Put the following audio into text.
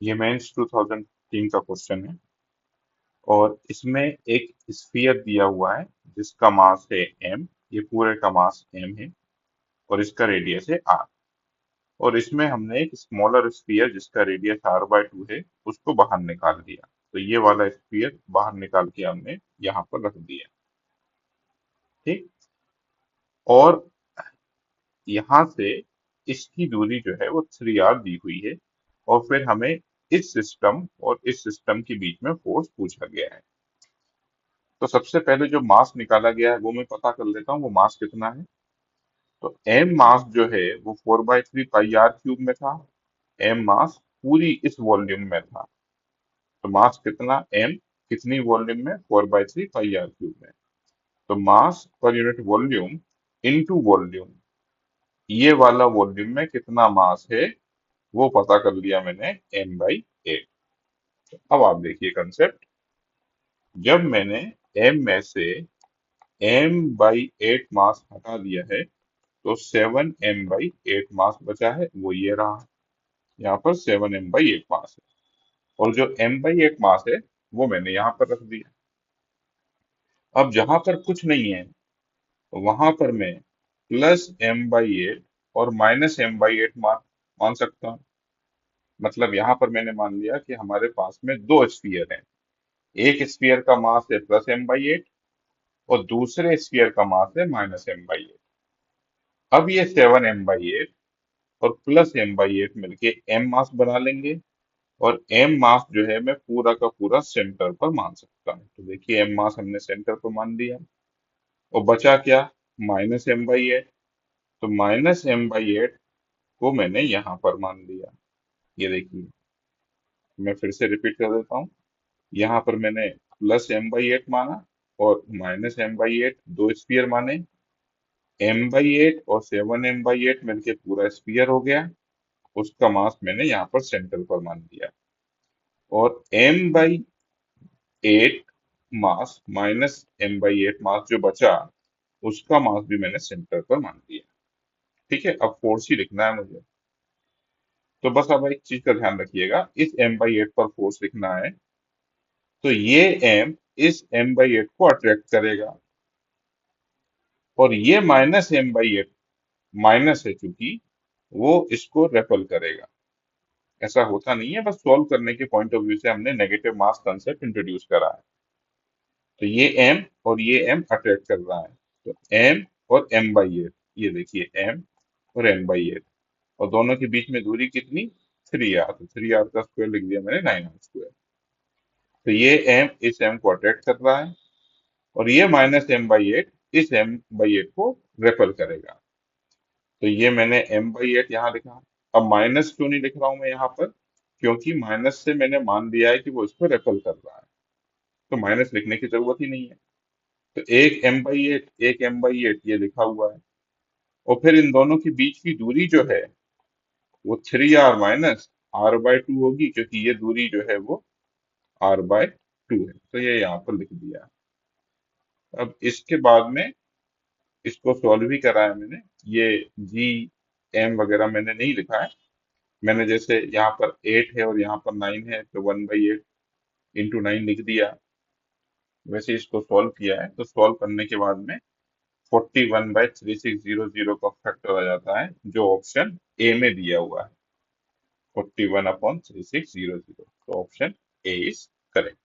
ये मेंस 2003 का क्वेश्चन है और इसमें एक स्फीयर दिया हुआ है जिसका मास है m। ये पूरे का मास m है और इसका रेडियस है r। और इसमें हमने एक स्मॉलर स्फीयर जिसका रेडियस r/2 है उसको बाहर निकाल दिया। तो ये वाला स्फीयर बाहर निकाल के हमने यहाँ पर रख दिया। ठीक। और यहाँ से इसकी दूरी जो है वो 3r दी हुई है और फिर हमें इस सिस्टम और इस सिस्टम के बीच में फोर्स पूछा गया है। तो सबसे पहले जो मास निकाला गया है वो मैं पता कर लेता हूँ, वो मास कितना है। तो एम मास जो है वो 4/3 πr³ में था। एम मास पूरी इस वॉल्यूम में था। तो मास कितना, एम कितनी वॉल्यूम में, 4/3 πr³ में। तो मास per unit volume into volume, ये वाला वॉल्यूम में कितना मास है वो पता कर लिया मैंने, m/8। अब आप देखिए कंसेप्ट। जब मैंने m में से m/8 मास हटा दिया है तो 7m/8 मास बचा है, वो ये रहा। यहाँ पर 7m/8 मास है और जो m/8 मास है वो मैंने यहाँ पर रख दिया। अब जहां पर कुछ नहीं है वहां पर मैं +m/8 और -m/8 मान सकता हूँ। मतलब यहाँ पर मैंने मान लिया कि हमारे पास में दो स्फीयर हैं। एक स्फीयर का मास है +m/8 और दूसरे स्फीयर का मास है -m/8। अब ये 7m/8 और +m/8 मिलके m मास बना लेंगे और m मास जो है मैं पूरा का पूरा सेंटर पर मान सकता हूँ। तो देखिए m मास हमने सेंटर पर मान दिया और बचा क्या, -m/8। तो -m/8 को मैंने यहाँ पर मान लिया। ये देखिए, मैं फिर से रिपीट कर देता हूँ। यहाँ पर मैंने +m/8 माना और -m/8 दो स्फीयर माने। m/8 और 7m/8 मिलके पूरा स्फीयर हो गया। उसका मास मैंने यहाँ पर सेंटर पर मान दिया और m/8 मास -m/8 मास जो बचा उसका मास भी मैंने सेंटर पर मान दिया। ठीक है, अब फोर्स ही लिखना है मुझे। तो बस अब एक चीज का ध्यान रखिएगा, इस m/8 पर फोर्स लिखना है तो ये m इस m/8 को अट्रैक्ट करेगा और ये -m/8 माइनस है चूंकि, वो इसको रेपल करेगा। ऐसा होता नहीं है, बस सॉल्व करने के पॉइंट ऑफ व्यू से हमने नेगेटिव मास कंसेप्ट इंट्रोड्यूस करा है। तो ये m और ये m अट्रैक्ट कर रहा है। तो m और m/8, ये देखिए m और m/8 और दोनों के बीच में दूरी कितनी, 3r। तो 3r का स्क्वायर लिख दिया मैंने, 9r²। तो ये m इस m को अट्रैक्ट कर रहा है और ये -m/8 इस m/8 को रेपल करेगा। तो ये मैंने m/8 यहाँ लिखा। अब माइनस क्यों नहीं लिख रहा हूं मैं यहाँ पर, क्योंकि माइनस से मैंने मान लिया है कि वो इसको रेपल कर रहा है। तो माइनस लिखने की जरूरत ही नहीं है। तो एक m/8 एक m/8 ये लिखा हुआ है और फिर इन दोनों के बीच की दूरी जो है वो 3r माइनस r/2 होगी, क्योंकि ये दूरी जो है वो r/2 है। तो ये यहाँ पर लिख दिया। अब इसके बाद में इसको सॉल्व भी करा है मैंने। ये जी एम वगैरह मैंने नहीं लिखा है। मैंने जैसे यहाँ पर 8 है और यहाँ पर 9 है तो 1/8 इंटू 9 लिख दिया। वैसे इसको सॉल्व किया है तो सॉल्व करने के बाद में 41/3600 का फैक्टर आ जाता है, जो ऑप्शन ए में दिया हुआ है, 41/3600। तो ऑप्शन ए इज करेक्ट।